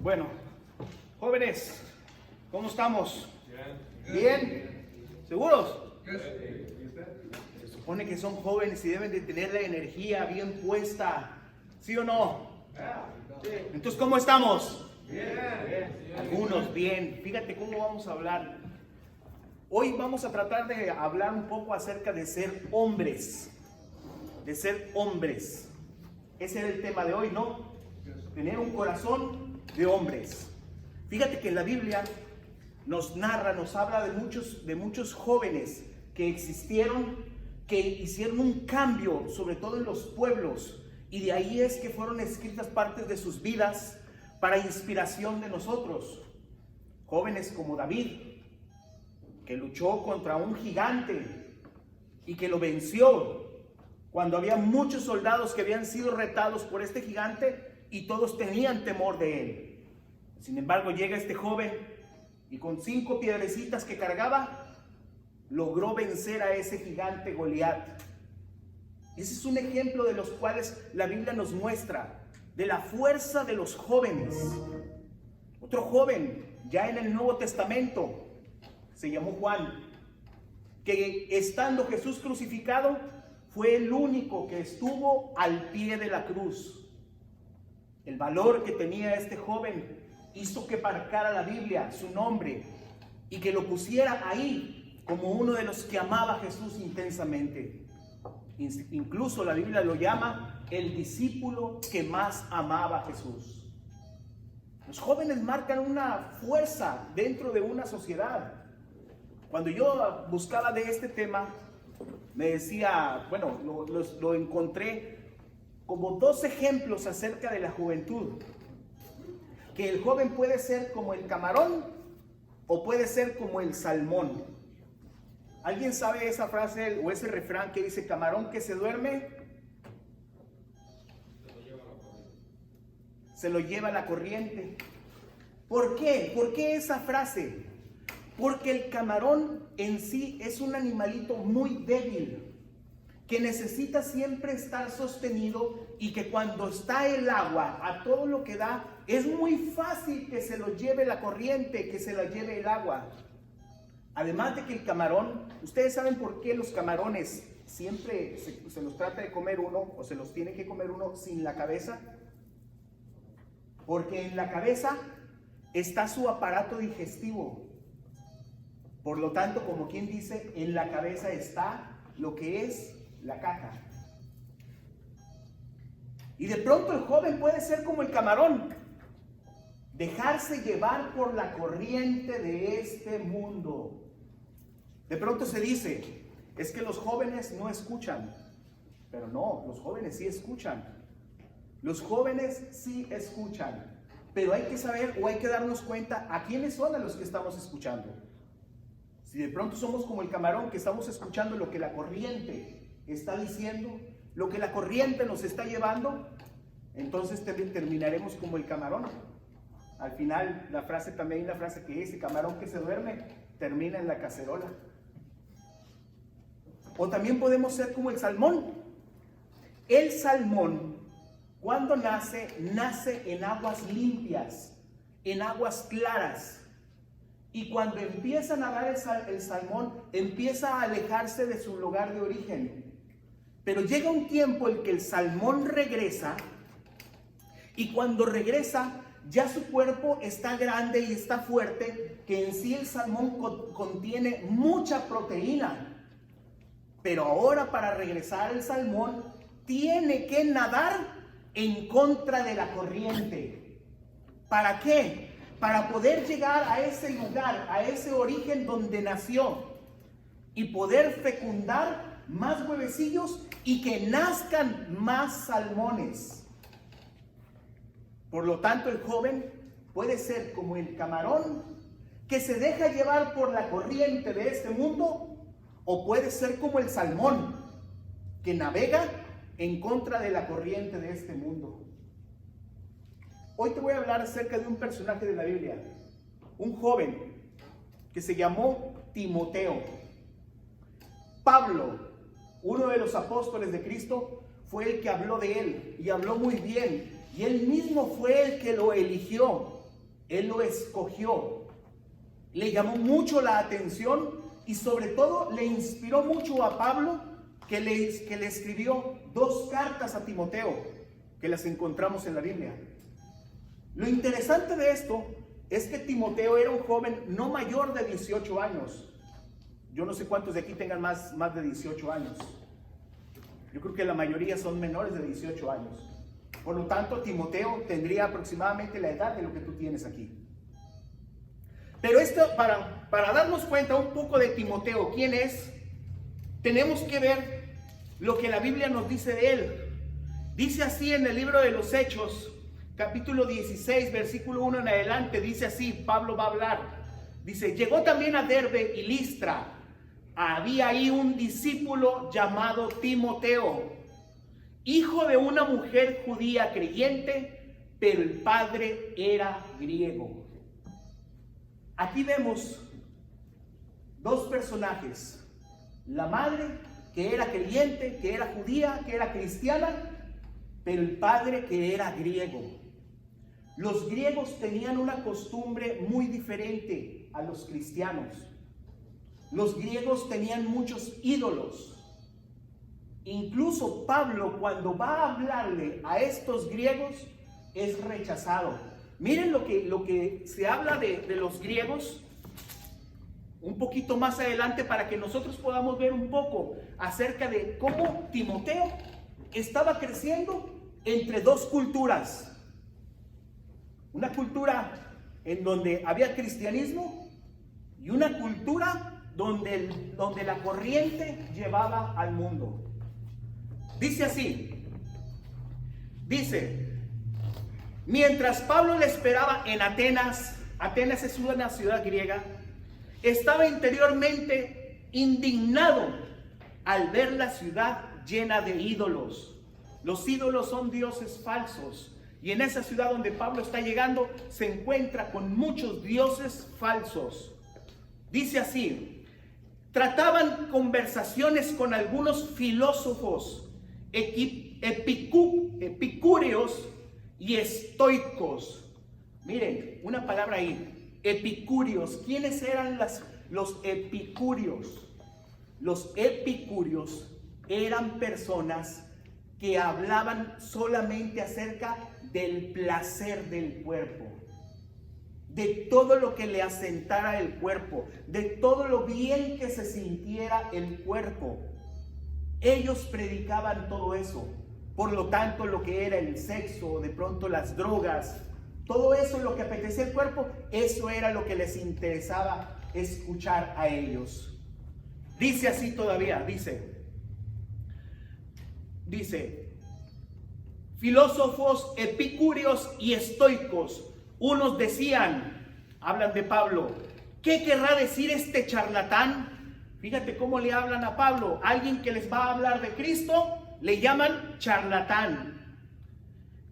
Bueno, jóvenes, ¿cómo estamos? Bien. ¿Seguros? Se supone que son jóvenes y deben de tener la energía bien puesta, ¿sí o no? Entonces, ¿cómo estamos? Bien. Algunos bien. Fíjate cómo vamos a hablar. Hoy vamos a tratar de hablar un poco acerca de ser hombres. De ser hombres. Ese es el tema de hoy, ¿no? Tener un corazón de hombres. Fíjate que en la Biblia nos narra, nos habla de muchos jóvenes que existieron, que hicieron un cambio, sobre todo en los pueblos, y de ahí es que fueron escritas partes de sus vidas para inspiración de nosotros. Jóvenes como David, que luchó contra un gigante y que lo venció cuando había muchos soldados que habían sido retados por este gigante y todos tenían temor de él. Sin embargo, llega este joven y con 5 piedrecitas que cargaba, logró vencer a ese gigante Goliat. Ese es un ejemplo de los cuales la Biblia nos muestra, de la fuerza de los jóvenes. Otro joven, ya en el Nuevo Testamento, se llamó Juan, que estando Jesús crucificado, fue el único que estuvo al pie de la cruz. El valor que tenía este joven hizo que marcara la Biblia su nombre y que lo pusiera ahí como uno de los que amaba a Jesús intensamente. Incluso la Biblia lo llama el discípulo que más amaba a Jesús. Los jóvenes marcan una fuerza dentro de una sociedad. Cuando yo buscaba de este tema, me decía, bueno, lo encontré como 2 ejemplos acerca de la juventud. Que el joven puede ser como el camarón o puede ser como el salmón. ¿Alguien sabe esa frase o ese refrán que dice camarón que se duerme? Se lo lleva la corriente. ¿Por qué? ¿Por qué esa frase? Porque el camarón en sí es un animalito muy débil, que necesita siempre estar sostenido y que cuando está el agua a todo lo que da, es muy fácil que se lo lleve la corriente, que se lo lleve el agua. Además de que el camarón, ¿ustedes saben por qué los camarones siempre se los trata de comer uno o se los tiene que comer uno sin la cabeza? Porque en la cabeza está su aparato digestivo. Por lo tanto, como quien dice, en la cabeza está lo que es la caca. Y de pronto el joven puede ser como el camarón, dejarse llevar por la corriente de este mundo. De pronto se dice, es que los jóvenes no escuchan. Pero no, los jóvenes sí escuchan. Los jóvenes sí escuchan. Pero hay que saber o hay que darnos cuenta a quiénes son a los que estamos escuchando. Si de pronto somos como el camarón, que estamos escuchando lo que la corriente está diciendo, lo que la corriente nos está llevando, entonces terminaremos como el camarón. Al final, la frase también, la frase que dice, camarón que se duerme, termina en la cacerola. O también podemos ser como el salmón. El salmón, cuando nace en aguas limpias, en aguas claras. Y cuando empieza a nadar el salmón, empieza a alejarse de su lugar de origen. Pero llega un tiempo en que el salmón regresa, y cuando regresa, ya su cuerpo está grande y está fuerte, que en sí el salmón contiene mucha proteína. Pero ahora para regresar el salmón, tiene que nadar en contra de la corriente. ¿Para qué? Para poder llegar a ese lugar, a ese origen donde nació y poder fecundar más huevecillos y que nazcan más salmones. Por lo tanto, el joven puede ser como el camarón que se deja llevar por la corriente de este mundo, o puede ser como el salmón que navega en contra de la corriente de este mundo. Hoy te voy a hablar acerca de un personaje de la Biblia, un joven que se llamó Timoteo. Pablo, uno de los apóstoles de Cristo, fue el que habló de él y habló muy bien. Y él mismo fue el que lo eligió Él lo escogió, le llamó mucho la atención y sobre todo le inspiró mucho a Pablo, que le escribió 2 cartas a Timoteo, que las encontramos en la Biblia. Lo interesante de esto es que Timoteo era un joven no mayor de 18 años. Yo no sé cuántos de aquí tengan más de 18 años. Yo creo que la mayoría son menores de 18 años. Por lo tanto, Timoteo tendría aproximadamente la edad de lo que tú tienes aquí. Pero esto, para darnos cuenta un poco de Timoteo, quién es, tenemos que ver lo que la Biblia nos dice de él. Dice así en el libro de los Hechos, capítulo 16, versículo 1 en adelante, dice así, Pablo va a hablar. Dice, llegó también a Derbe y Listra. Había ahí un discípulo llamado Timoteo, hijo de una mujer judía creyente, pero el padre era griego. Aquí vemos 2 personajes. La madre, que era creyente, que era judía, que era cristiana, pero el padre que era griego. Los griegos tenían una costumbre muy diferente a los cristianos. Los griegos tenían muchos ídolos. Incluso Pablo, cuando va a hablarle a estos griegos, es rechazado. Miren lo que se habla de los griegos un poquito más adelante, para que nosotros podamos ver un poco acerca de cómo Timoteo estaba creciendo entre 2 culturas. Una cultura en donde había cristianismo y una cultura donde la corriente llevaba al mundo. Dice así, dice, mientras Pablo le esperaba en Atenas es una ciudad griega, estaba interiormente indignado al ver la ciudad llena de ídolos. Los ídolos son dioses falsos. Y en esa ciudad donde Pablo está llegando, se encuentra con muchos dioses falsos. Dice así, trataban conversaciones con algunos filósofos epicúreos y estoicos. Miren, una palabra ahí, epicúreos. ¿Quiénes eran los epicúreos? Los epicúreos eran personas que hablaban solamente acerca del placer del cuerpo, de todo lo que le asentara el cuerpo, de todo lo bien que se sintiera el cuerpo. Ellos predicaban todo eso. Por lo tanto, lo que era el sexo, de pronto las drogas, todo eso, lo que apetecía el cuerpo, eso era lo que les interesaba escuchar a ellos. Dice así todavía, dice, filósofos epicúreos y estoicos. Unos decían, hablan de Pablo, ¿qué querrá decir este charlatán? Fíjate cómo le hablan a Pablo. Alguien que les va a hablar de Cristo, le llaman charlatán.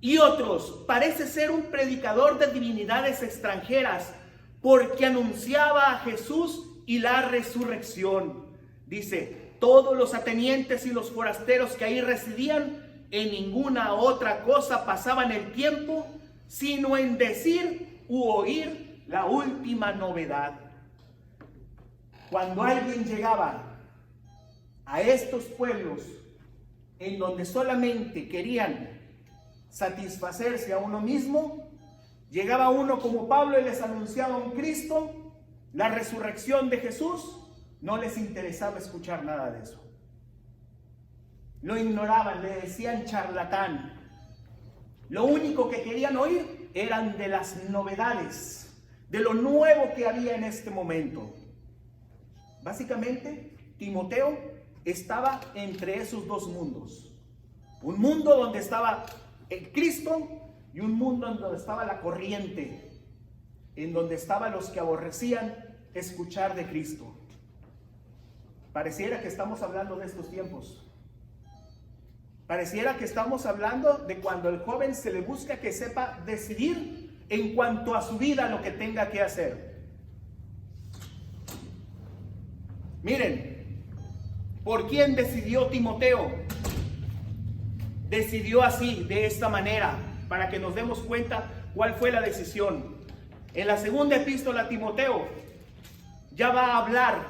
Y otros, parece ser un predicador de divinidades extranjeras, porque anunciaba a Jesús y la resurrección. Dice, todos los atenienses y los forasteros que ahí residían, en ninguna otra cosa pasaban el tiempo, sino en decir u oír la última novedad. Cuando alguien llegaba a estos pueblos en donde solamente querían satisfacerse a uno mismo, llegaba uno como Pablo y les anunciaba un Cristo, la resurrección de Jesús, no les interesaba escuchar nada de eso. Lo ignoraban, le decían charlatán. Lo único que querían oír eran de las novedades, de lo nuevo que había en este momento. Básicamente, Timoteo estaba entre esos 2 mundos. Un mundo donde estaba el Cristo y un mundo en donde estaba la corriente, en donde estaban los que aborrecían escuchar de Cristo. Pareciera que estamos hablando de estos tiempos. Pareciera que estamos hablando de cuando el joven se le busca que sepa decidir en cuanto a su vida lo que tenga que hacer. Miren, ¿por quién decidió Timoteo? Decidió así, de esta manera, para que nos demos cuenta cuál fue la decisión. En la segunda epístola a Timoteo, ya va a hablar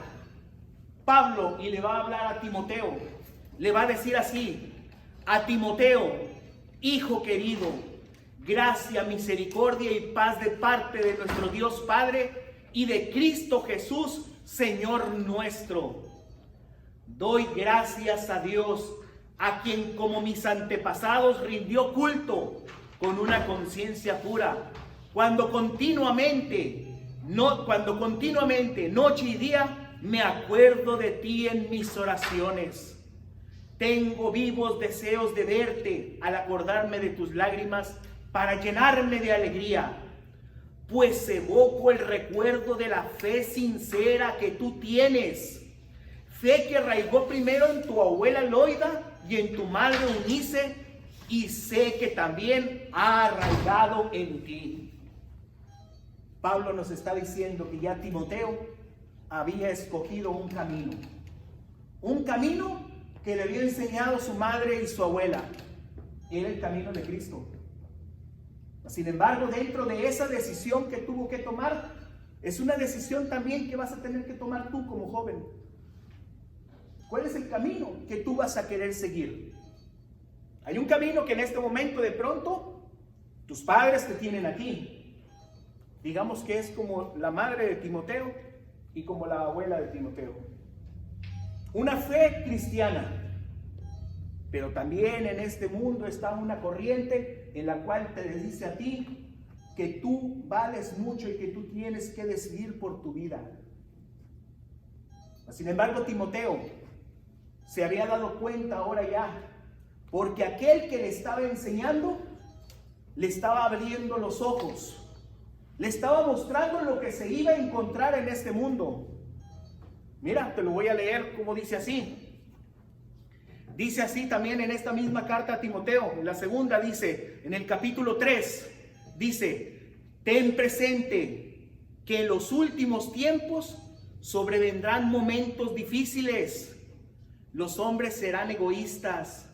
Pablo y le va a hablar a Timoteo. Le va a decir así: a Timoteo, hijo querido, gracia, misericordia y paz de parte de nuestro Dios Padre y de Cristo Jesús, Señor nuestro. Doy gracias a Dios, a quien como mis antepasados rindió culto con una conciencia pura, cuando continuamente, noche y día, me acuerdo de ti en mis oraciones. Tengo vivos deseos de verte al acordarme de tus lágrimas para llenarme de alegría, pues evoco el recuerdo de la fe sincera que tú tienes. Fe que arraigó primero en tu abuela Loida y en tu madre Eunice, y sé que también ha arraigado en ti. Pablo nos está diciendo que ya Timoteo había escogido un camino que le había enseñado su madre y su abuela. Era el camino de Cristo. Sin embargo, dentro de esa decisión que tuvo que tomar, es una decisión también que vas a tener que tomar tú como joven. ¿Cuál es el camino que tú vas a querer seguir? Hay un camino que en este momento de pronto tus padres te tienen aquí. Digamos que es como la madre de Timoteo y como la abuela de Timoteo. Una fe cristiana. Pero también en este mundo está una corriente en la cual te dice a ti que tú vales mucho y que tú tienes que decidir por tu vida. Sin embargo, Timoteo se había dado cuenta ahora ya, porque aquel que le estaba enseñando le estaba abriendo los ojos, le estaba mostrando lo que se iba a encontrar en este mundo. Mira, te lo voy a leer como dice así. Dice así también en esta misma carta a Timoteo, en la segunda dice, en el capítulo 3, dice: ten presente que en los últimos tiempos sobrevendrán momentos difíciles. Los hombres serán egoístas,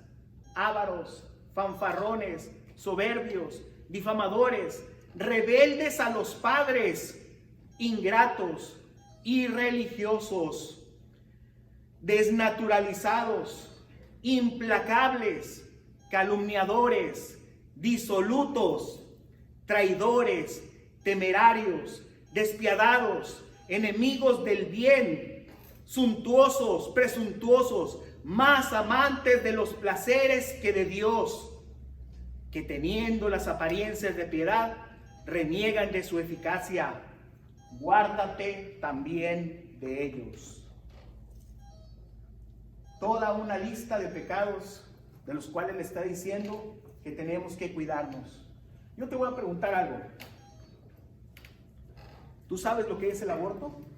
ávaros, fanfarrones, soberbios, difamadores, rebeldes a los padres, ingratos, irreligiosos, desnaturalizados, implacables, calumniadores, disolutos, traidores, temerarios, despiadados, enemigos del bien, suntuosos, presuntuosos, más amantes de los placeres que de Dios, que teniendo las apariencias de piedad, reniegan de su eficacia. Guárdate también de ellos. Toda una lista de pecados de los cuales le está diciendo que tenemos que cuidarnos. Yo te voy a preguntar algo. ¿Tú sabes lo que es el aborto?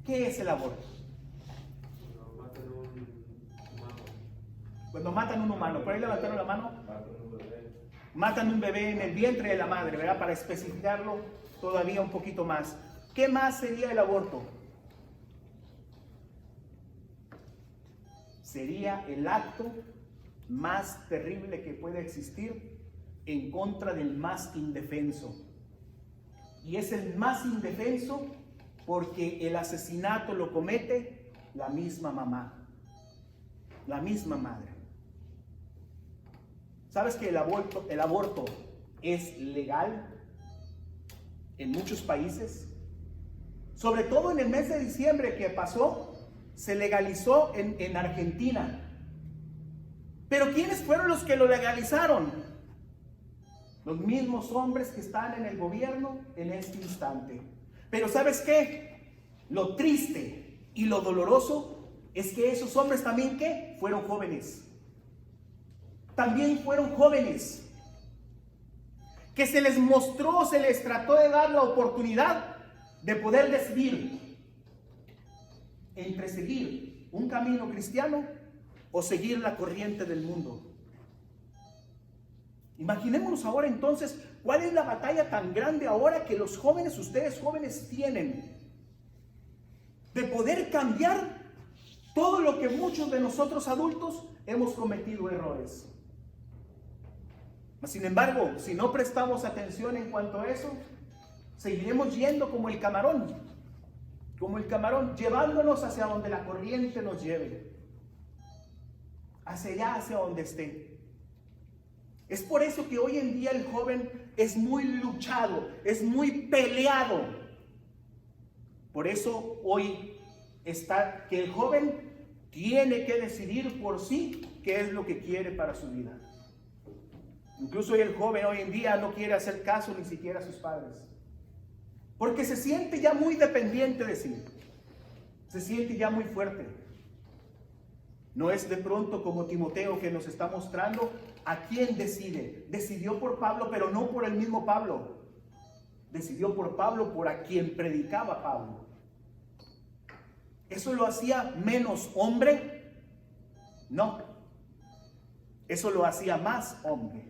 ¿Qué es el aborto? Cuando matan un humano. Por ahí levantaron la mano. Matan un bebé en el vientre de la madre, ¿verdad? Para especificarlo todavía un poquito más. ¿Qué más sería el aborto? Sería el acto más terrible que puede existir en contra del más indefenso. Y es el más indefenso porque el asesinato lo comete la misma mamá, la misma madre. ¿Sabes que el aborto es legal en muchos países? Sobre todo en el mes de diciembre que pasó, se legalizó en Argentina. Pero ¿quiénes fueron los que lo legalizaron? Los mismos hombres que están en el gobierno en este instante. Pero ¿sabes qué? Lo triste y lo doloroso es que esos hombres también, ¿qué? Fueron jóvenes. También fueron jóvenes. Que se les mostró, se les trató de dar la oportunidad de poder decidir entre seguir un camino cristiano o seguir la corriente del mundo. Imaginémonos ahora entonces cuál es la batalla tan grande ahora que los jóvenes, ustedes jóvenes, tienen de poder cambiar todo lo que muchos de nosotros adultos hemos cometido errores. Sin embargo, si no prestamos atención en cuanto a eso, seguiremos yendo como el camarón, llevándonos hacia donde la corriente nos lleve, hacia allá, hacia donde esté. Es por eso que hoy en día el joven es muy luchado, es muy peleado. Por eso hoy está que el joven tiene que decidir por sí qué es lo que quiere para su vida. Incluso el joven hoy en día no quiere hacer caso ni siquiera a sus padres, porque se siente ya muy dependiente de sí, se siente ya muy fuerte. No es de pronto como Timoteo, que nos está mostrando a quién decide. Decidió por Pablo, pero no por el mismo Pablo. Decidió por Pablo, por a quien predicaba Pablo. ¿Eso lo hacía menos hombre? No. Eso lo hacía más hombre.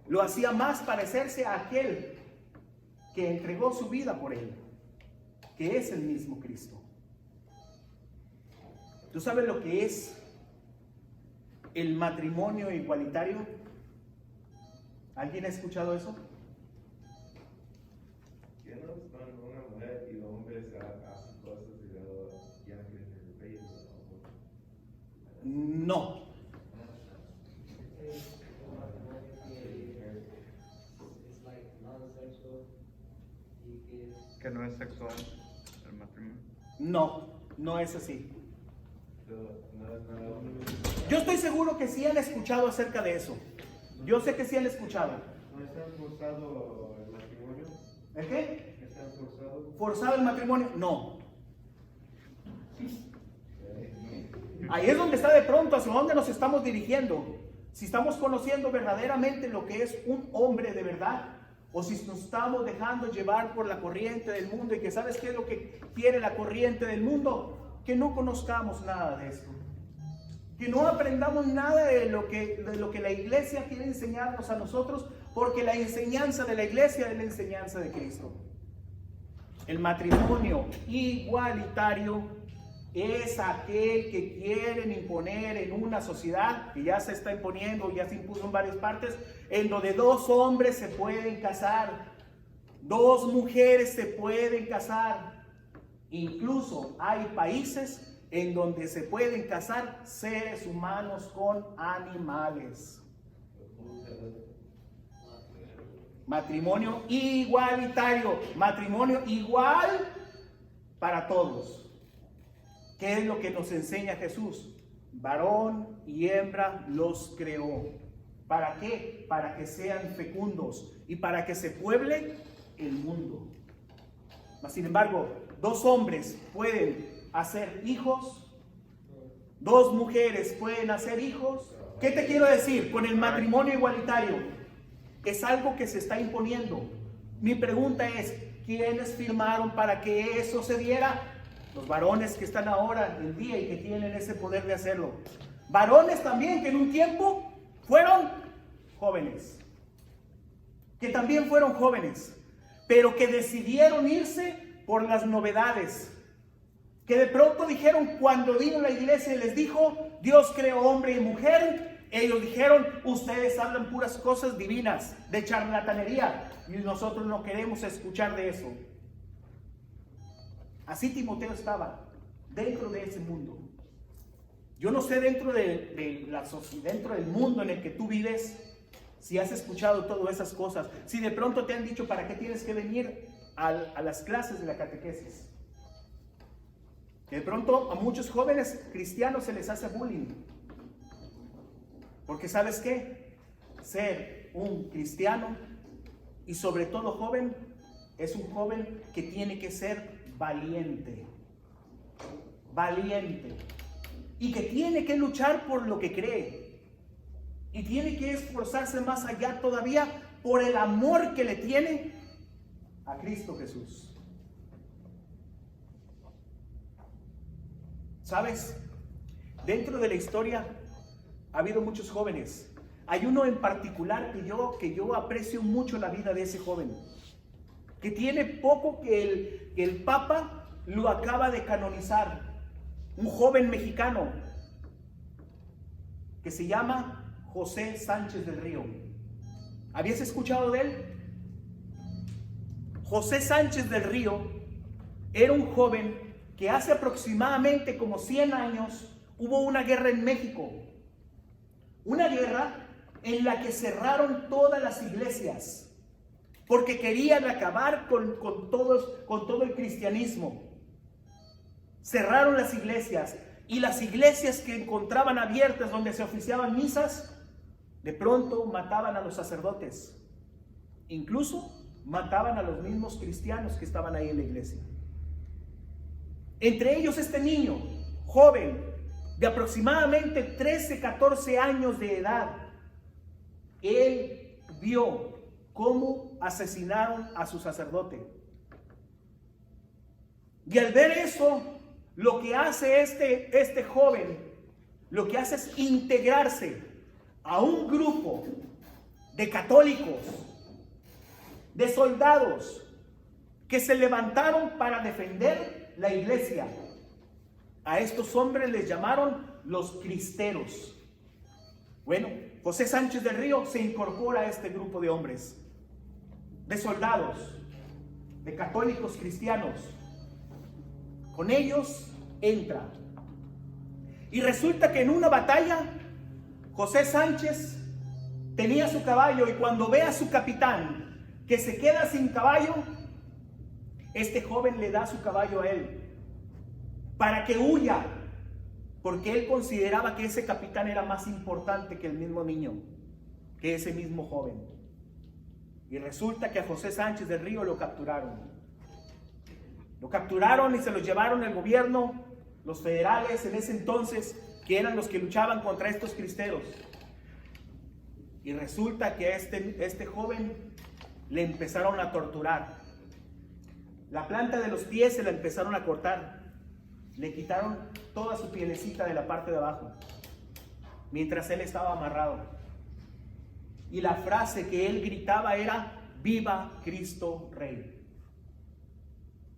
Lo hacía más parecerse a aquel que entregó su vida por él, que es el mismo Cristo. ¿Tú sabes lo que es el matrimonio igualitario? ¿Alguien ha escuchado eso? Que no es cuando una mujer y los hombres hacen cosas y luego ya no quieren el rey. No. Que no es sexual el matrimonio. No, no es así. No es nada. Yo estoy seguro que sí han escuchado acerca de eso. Yo sé que sí han escuchado. ¿No está forzado el matrimonio? ¿El qué? ¿Está forzado? ¿Forzado el matrimonio? No. Ahí es donde está de pronto hacia dónde nos estamos dirigiendo. Si estamos conociendo verdaderamente lo que es un hombre de verdad, o si nos estamos dejando llevar por la corriente del mundo, y que sabes qué es lo que quiere la corriente del mundo, que no conozcamos nada de esto, que no aprendamos nada de lo que la iglesia quiere enseñarnos a nosotros, porque la enseñanza de la iglesia es la enseñanza de Cristo. El matrimonio igualitario es aquel que quieren imponer en una sociedad que ya se está imponiendo, ya se impuso en varias partes, en donde 2 hombres se pueden casar, 2 mujeres se pueden casar. Incluso hay países en donde se pueden casar seres humanos con animales. Matrimonio igualitario, matrimonio igual para todos. ¿Qué es lo que nos enseña Jesús? Varón y hembra los creó. ¿Para qué? Para que sean fecundos y para que se pueble el mundo. Mas, sin embargo, 2 hombres pueden hacer hijos, 2 mujeres pueden hacer hijos. ¿Qué te quiero decir con el matrimonio igualitario? Es algo que se está imponiendo. Mi pregunta es, ¿quiénes firmaron para que eso se diera? Los varones que están ahora en día y que tienen ese poder de hacerlo. Varones también que en un tiempo fueron jóvenes. Que también fueron jóvenes, pero que decidieron irse por las novedades. Que de pronto dijeron, cuando vino la iglesia y les dijo, Dios creó hombre y mujer, ellos dijeron, ustedes hablan puras cosas divinas, de charlatanería, y nosotros no queremos escuchar de eso. Así Timoteo estaba dentro de ese mundo. Yo no sé dentro dentro del mundo en el que tú vives, si has escuchado todas esas cosas, si de pronto te han dicho para qué tienes que venir a las clases de la catequesis. Que de pronto a muchos jóvenes cristianos se les hace bullying. Porque ¿sabes qué? Ser un cristiano y sobre todo joven, es un joven que tiene que ser valiente, y que tiene que luchar por lo que cree, y tiene que esforzarse más allá todavía por el amor que le tiene a Cristo Jesús. ¿Sabes? Dentro de la historia ha habido muchos jóvenes. Hay uno en particular que yo aprecio mucho la vida de ese joven, que tiene poco que el Papa lo acaba de canonizar. Un joven mexicano que se llama José Sánchez del Río. ¿Habías escuchado de él? José Sánchez del Río era un joven que hace aproximadamente como 100 años hubo una guerra en México. Una guerra en la que cerraron todas las iglesias porque querían acabar con todo el cristianismo. Cerraron las iglesias, y las iglesias que encontraban abiertas donde se oficiaban misas, de pronto mataban a los sacerdotes. Incluso mataban a los mismos cristianos que estaban ahí en la iglesia. Entre ellos este niño, joven, de aproximadamente 13, 14 años de edad. Él vio cómo asesinaron a su sacerdote. Y al ver eso, lo que hace este joven, lo que hace es integrarse a un grupo de católicos, de soldados, que se levantaron para defender la iglesia. A estos hombres les llamaron los cristeros. Bueno, José Sánchez del Río se incorpora a este grupo de hombres, de soldados, de católicos cristianos. Con ellos entra. Y resulta que en una batalla, José Sánchez tenía su caballo, y cuando ve a su capitán que se queda sin caballo, este joven le da su caballo a él para que huya, porque él consideraba que ese capitán era más importante que el mismo niño, que ese mismo joven. Y resulta que a José Sánchez del Río lo capturaron. Lo capturaron y se lo llevaron al gobierno, los federales en ese entonces, que eran los que luchaban contra estos cristeros. Y resulta que a este joven le empezaron a torturar. La planta de los pies se la empezaron a cortar. Le quitaron toda su pielecita de la parte de abajo, mientras él estaba amarrado. Y la frase que él gritaba era: ¡Viva Cristo Rey!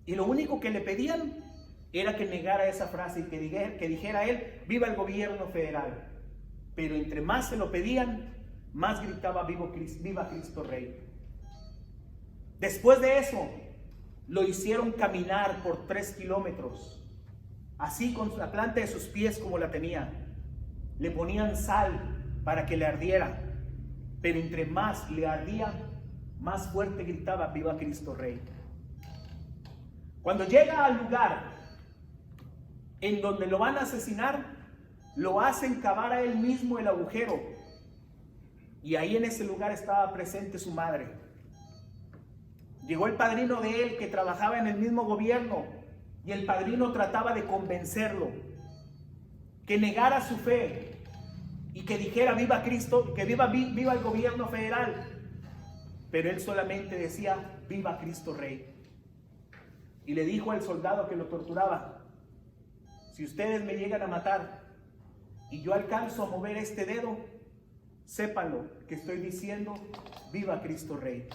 Y lo único que le pedían era que negara esa frase y que dijera él: ¡Viva el gobierno federal! Pero entre más se lo pedían, más gritaba: ¡Viva Cristo Rey! Después de eso, lo hicieron caminar por 3 kilómetros, así con la planta de sus pies como la tenía. Le ponían sal para que le ardiera, pero entre más le ardía, más fuerte gritaba: ¡Viva Cristo Rey! Cuando llega al lugar en donde lo van a asesinar, lo hacen cavar a él mismo el agujero, y ahí en ese lugar estaba presente su madre. Llegó el padrino de él, que trabajaba en el mismo gobierno, y el padrino trataba de convencerlo que negara su fe y que dijera: ¡Viva Cristo! Que viva el gobierno federal. Pero él solamente decía: ¡Viva Cristo Rey! Y le dijo al soldado que lo torturaba: si ustedes me llegan a matar y yo alcanzo a mover este dedo, sépanlo que estoy diciendo: ¡Viva Cristo Rey!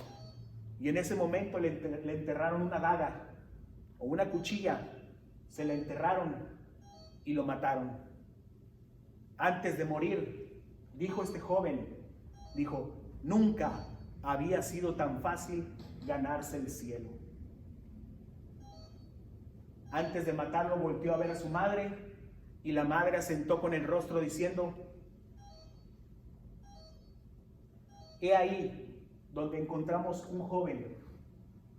Y en ese momento le enterraron una daga o una cuchilla, se la enterraron y lo mataron. Antes de morir, dijo este joven, nunca había sido tan fácil ganarse el cielo. Antes de matarlo, volteó a ver a su madre, y la madre asentó con el rostro diciendo: he ahí donde encontramos un joven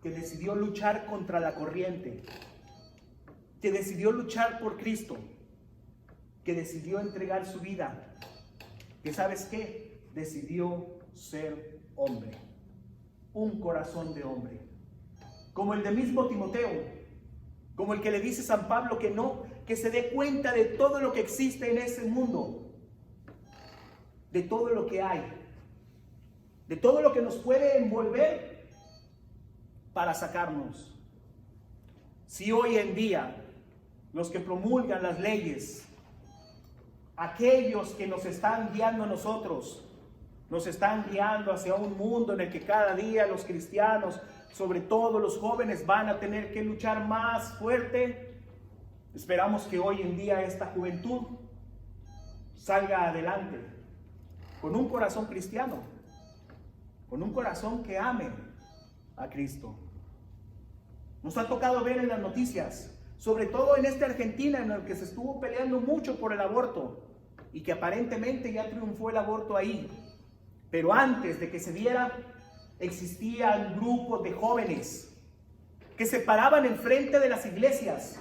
que decidió luchar contra la corriente, que decidió luchar por Cristo, que decidió entregar su vida, que ¿sabes qué? Decidió ser hombre, un corazón de hombre, como el de mismo Timoteo, como el que le dice San Pablo que se dé cuenta de todo lo que existe en ese mundo, de todo lo que hay, de todo lo que nos puede envolver para sacarnos. Si hoy en día los que promulgan las leyes, aquellos que nos están guiando a nosotros, nos están guiando hacia un mundo en el que cada día los cristianos, sobre todo los jóvenes, van a tener que luchar más fuerte, esperamos que hoy en día esta juventud salga adelante, con un corazón cristiano, con un corazón que ame a Cristo. Nos ha tocado ver en las noticias, sobre todo en esta Argentina, en el que se estuvo peleando mucho por el aborto y que aparentemente ya triunfó el aborto ahí. Pero antes de que se diera, existían grupos de jóvenes que se paraban enfrente de las iglesias.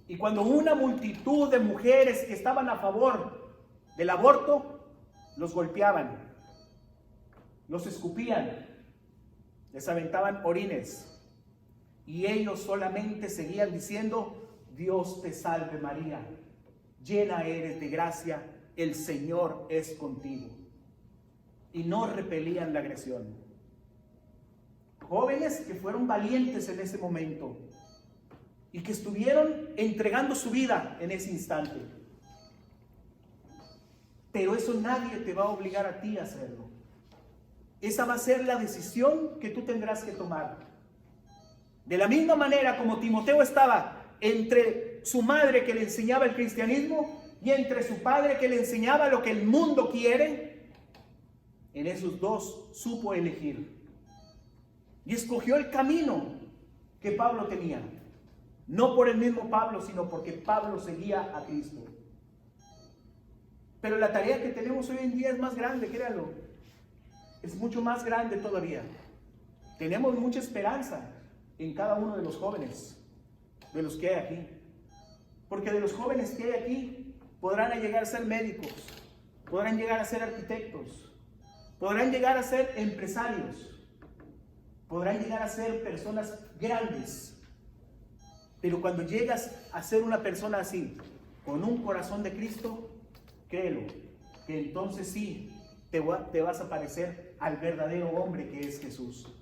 Y cuando una multitud de mujeres que estaban a favor del aborto, los golpeaban, los escupían, les aventaban orines. Y ellos solamente seguían diciendo: Dios te salve María, llena eres de gracia, el Señor es contigo. Y no repelían la agresión. Jóvenes que fueron valientes en ese momento y que estuvieron entregando su vida en ese instante. Pero eso nadie te va a obligar a ti a hacerlo. Esa va a ser la decisión que tú tendrás que tomar. De la misma manera como Timoteo estaba entre su madre que le enseñaba el cristianismo y entre su padre que le enseñaba lo que el mundo quiere, en esos dos supo elegir. Y escogió el camino que Pablo tenía. No por el mismo Pablo, sino porque Pablo seguía a Cristo. Pero la tarea que tenemos hoy en día es más grande, créanlo. Es mucho más grande todavía. Tenemos mucha esperanza en cada uno de los jóvenes, de los que hay aquí. Porque de los jóvenes que hay aquí, podrán llegar a ser médicos, podrán llegar a ser arquitectos, podrán llegar a ser empresarios, podrán llegar a ser personas grandes. Pero cuando llegas a ser una persona así, con un corazón de Cristo, créelo, que entonces sí te vas a parecer al verdadero hombre que es Jesús.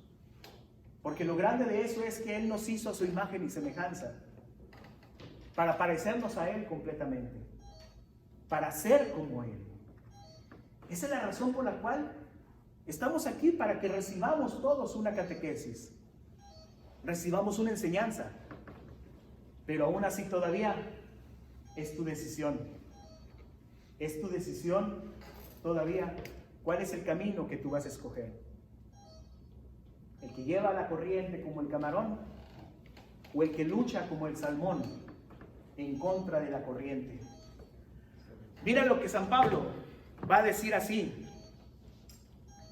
Porque lo grande de eso es que Él nos hizo a su imagen y semejanza, para parecernos a Él completamente, para ser como Él. Esa es la razón por la cual estamos aquí, para que recibamos todos una catequesis, recibamos una enseñanza. Pero aún así todavía es tu decisión. Es tu decisión todavía cuál es el camino que tú vas a escoger. El que lleva la corriente como el camarón, o el que lucha como el salmón en contra de la corriente. Mira lo que San Pablo va a decir así.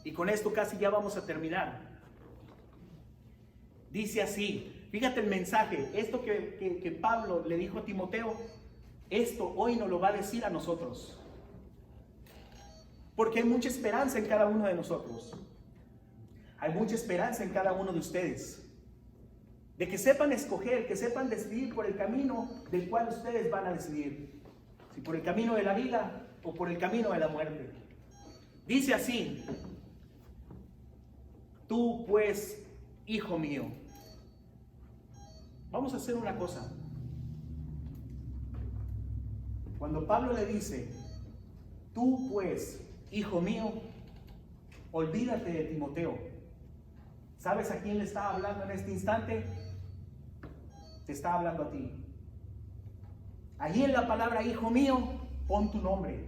Y con esto casi ya vamos a terminar. Dice así. Fíjate el mensaje, esto que Pablo le dijo a Timoteo, esto hoy nos lo va a decir a nosotros. Porque hay mucha esperanza en cada uno de nosotros. Hay mucha esperanza en cada uno de ustedes. De que sepan escoger, que sepan decidir por el camino del cual ustedes van a decidir. Si por el camino de la vida o por el camino de la muerte. Dice así: tú pues, hijo mío. Vamos a hacer una cosa. Cuando Pablo le dice, tú pues, hijo mío, olvídate de Timoteo. ¿Sabes a quién le está hablando en este instante? Te está hablando a ti. Allí en la palabra hijo mío, pon tu nombre.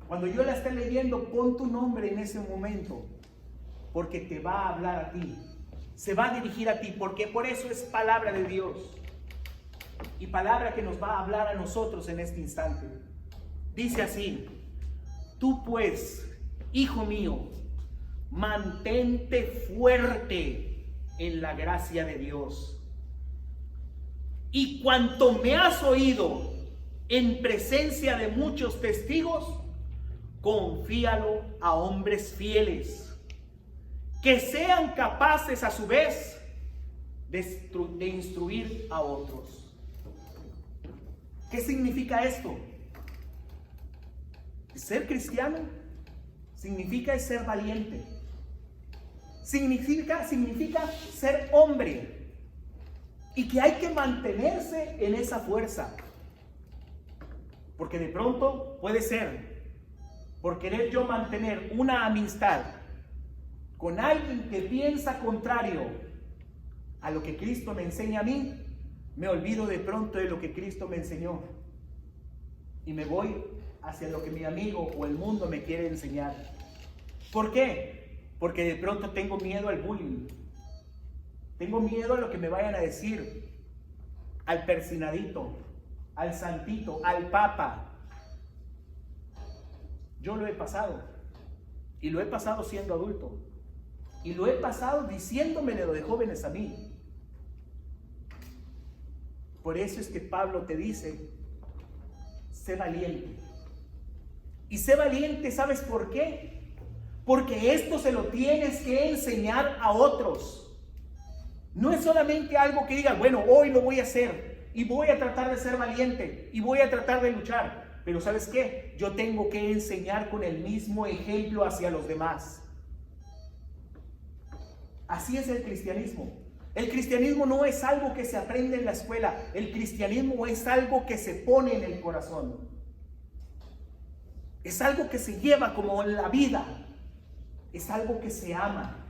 Cuando yo la esté leyendo, pon tu nombre en ese momento, porque te va a hablar a ti. Se va a dirigir a ti, porque por eso es palabra de Dios. Y palabra que nos va a hablar a nosotros en este instante. Dice así: tú pues, hijo mío, mantente fuerte en la gracia de Dios. Y cuanto me has oído en presencia de muchos testigos, confíalo a hombres fieles, que sean capaces a su vez de instruir a otros. ¿Qué significa esto? Ser cristiano significa ser valiente. Significa ser hombre. Y que hay que mantenerse en esa fuerza. Porque de pronto puede ser, por querer yo mantener una amistad con alguien que piensa contrario a lo que Cristo me enseña a mí, me olvido de pronto de lo que Cristo me enseñó. y me voy hacia lo que mi amigo o el mundo me quiere enseñar. ¿Por qué? Porque de pronto tengo miedo al bullying. Tengo miedo a lo que me vayan a decir, al persinadito, al santito, al papa. Yo lo he pasado, y lo he pasado siendo adulto, y lo he pasado diciéndomelo de jóvenes a mí. Por eso es que Pablo te dice, sé valiente. Y sé valiente, ¿sabes por qué? Porque esto se lo tienes que enseñar a otros. No es solamente algo que digas, bueno, hoy lo voy a hacer y voy a tratar de ser valiente y voy a tratar de luchar. Pero ¿sabes qué? Yo tengo que enseñar con el mismo ejemplo hacia los demás. Así es el cristianismo. El cristianismo no es algo que se aprende en la escuela. El cristianismo es algo que se pone en el corazón. Es algo que se lleva como en la vida. Es algo que se ama.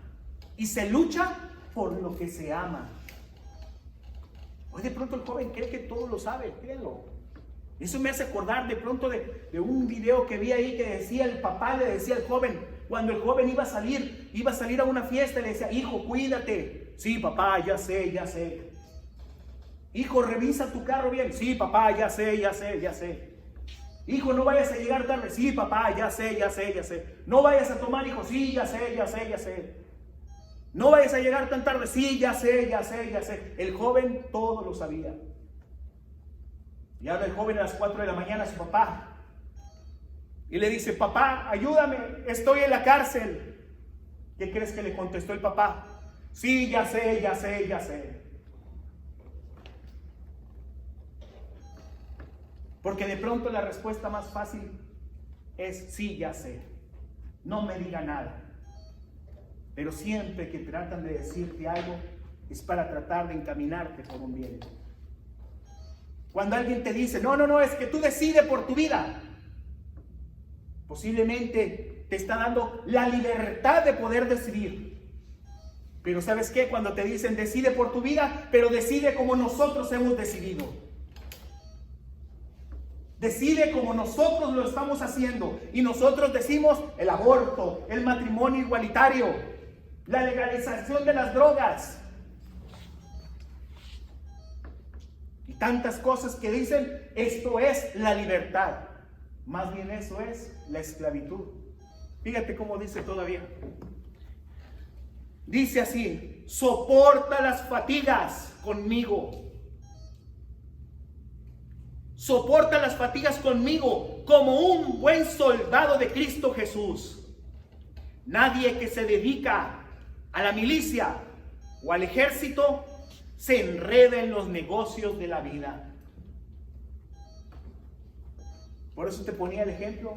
Y se lucha por lo que se ama. Hoy de pronto el joven cree que todo lo sabe, créanlo. Eso me hace acordar de pronto de un video que vi ahí que decía, el papá le decía al joven, cuando el joven iba a salir a una fiesta, le decía, hijo, cuídate. Sí, papá, ya sé. Hijo, revisa tu carro bien. Sí, papá, ya sé. Hijo, no vayas a llegar tarde. Sí, papá, ya sé. No vayas a tomar, hijo. Sí, ya sé. No vayas a llegar tan tarde. Sí, ya sé. El joven todo lo sabía. Y habla el joven a las 4 de la mañana a su papá. Y le dice, papá, ayúdame, estoy en la cárcel. ¿Qué crees que le contestó el papá? Sí, ya sé. Porque de pronto la respuesta más fácil es sí, ya sé. No me diga nada. Pero siempre que tratan de decirte algo es para tratar de encaminarte por un bien. Cuando alguien te dice, no, es que tú decides por tu vida, posiblemente te está dando la libertad de poder decidir. Pero ¿sabes qué? Cuando te dicen decide por tu vida, pero decide como nosotros hemos decidido. Decide como nosotros lo estamos haciendo. Y nosotros decimos el aborto, el matrimonio igualitario, la legalización de las drogas. Y tantas cosas que dicen, esto es la libertad. Más bien eso es la esclavitud. Fíjate cómo dice todavía. Dice así, soporta las fatigas conmigo. Soporta las fatigas conmigo como un buen soldado de Cristo Jesús. Nadie que se dedica a la milicia o al ejército se enreda en los negocios de la vida. Por eso te ponía el ejemplo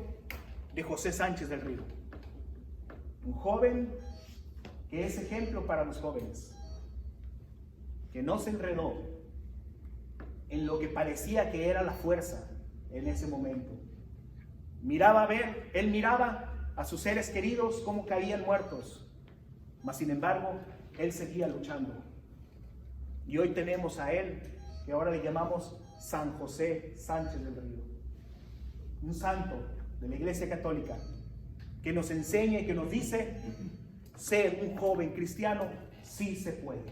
de José Sánchez del Río. Un joven que es ejemplo para los jóvenes. Que no se enredó en lo que parecía que era la fuerza en ese momento. Él miraba a sus seres queridos como caían muertos. Mas sin embargo, él seguía luchando. Y hoy tenemos a él, que ahora le llamamos San José Sánchez del Río. Un santo de la Iglesia Católica que nos enseña y que nos dice, ser un joven cristiano sí se puede.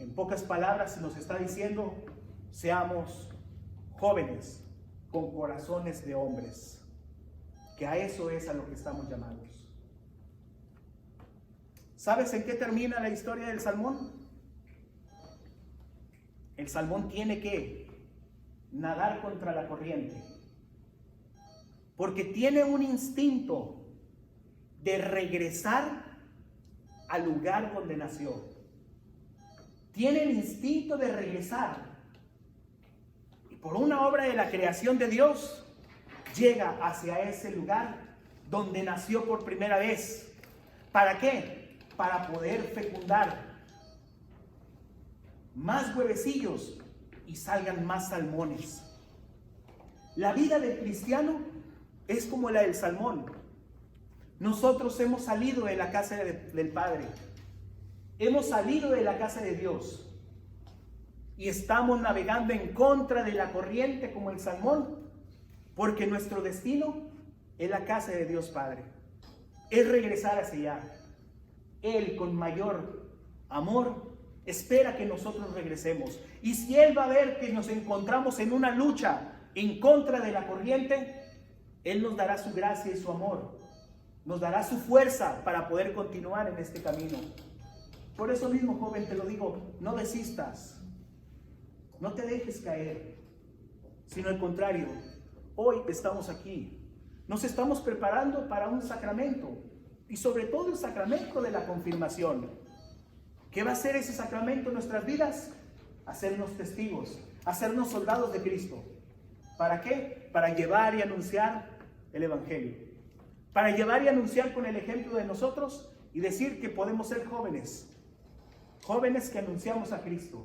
En pocas palabras nos está diciendo, seamos jóvenes con corazones de hombres, que a eso es a lo que estamos llamados. ¿Sabes en qué termina la historia del salmón? El salmón tiene que nadar contra la corriente, porque tiene un instinto de regresar al lugar donde nació. Tiene el instinto de regresar. Y por una obra de la creación de Dios, llega hacia ese lugar donde nació por primera vez. ¿Para qué? Para poder fecundar más huevecillos y salgan más salmones. La vida del cristiano es como la del salmón. Nosotros hemos salido de la casa del Padre. Hemos salido de la casa de Dios. y estamos navegando en contra de la corriente como el salmón, porque nuestro destino es la casa de Dios Padre, es regresar hacia allá. Él, con mayor amor, espera que nosotros regresemos, y si Él va a ver que nos encontramos en una lucha en contra de la corriente, Él nos dará su gracia y su amor, nos dará su fuerza para poder continuar en este camino. Por eso mismo, joven, te lo digo, no desistas, no te dejes caer, sino al contrario, hoy estamos aquí, nos estamos preparando para un sacramento, y sobre todo el sacramento de la confirmación. ¿Qué va a hacer ese sacramento en nuestras vidas? Hacernos testigos, hacernos soldados de Cristo. ¿Para qué? Para llevar y anunciar el Evangelio, para llevar y anunciar con el ejemplo de nosotros y decir que podemos ser jóvenes que anunciamos a Cristo,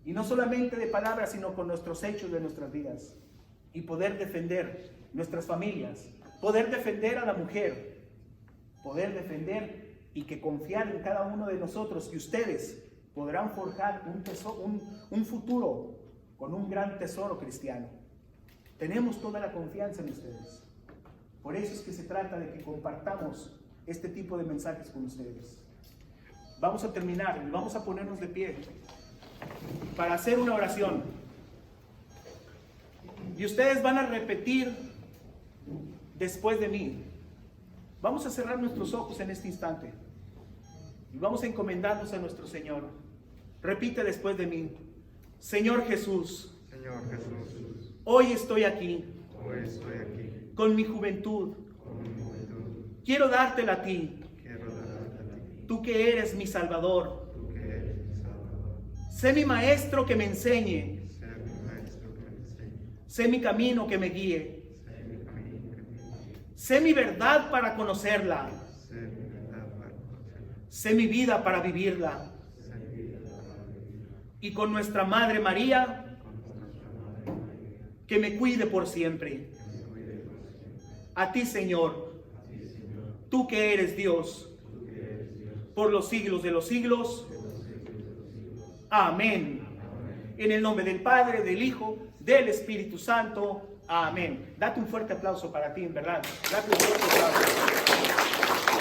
y no solamente de palabras, sino con nuestros hechos de nuestras vidas, y poder defender nuestras familias, poder defender a la mujer, poder defender y que confiar en cada uno de nosotros, que ustedes podrán forjar un futuro con un gran tesoro cristiano. Tenemos toda la confianza en ustedes. Por eso es que se trata de que compartamos este tipo de mensajes con ustedes. Vamos a terminar y vamos a ponernos de pie para hacer una oración. Y ustedes van a repetir después de mí. Vamos a cerrar nuestros ojos en este instante y vamos a encomendarnos a nuestro Señor. Repite después de mí. Señor Jesús, hoy estoy aquí, con mi juventud. Quiero dártela a ti, tú que eres mi Salvador. Sé mi maestro que me enseñe, sé mi camino que me guíe, sé mi verdad para conocerla, sé mi vida para vivirla. Y con nuestra Madre María, que me cuide por siempre. A ti, Señor, tú que eres Dios, por los siglos de los siglos. Amén. En el nombre del Padre, del Hijo, del Espíritu Santo. Amén. Date un fuerte aplauso para ti, en verdad. Date un fuerte aplauso.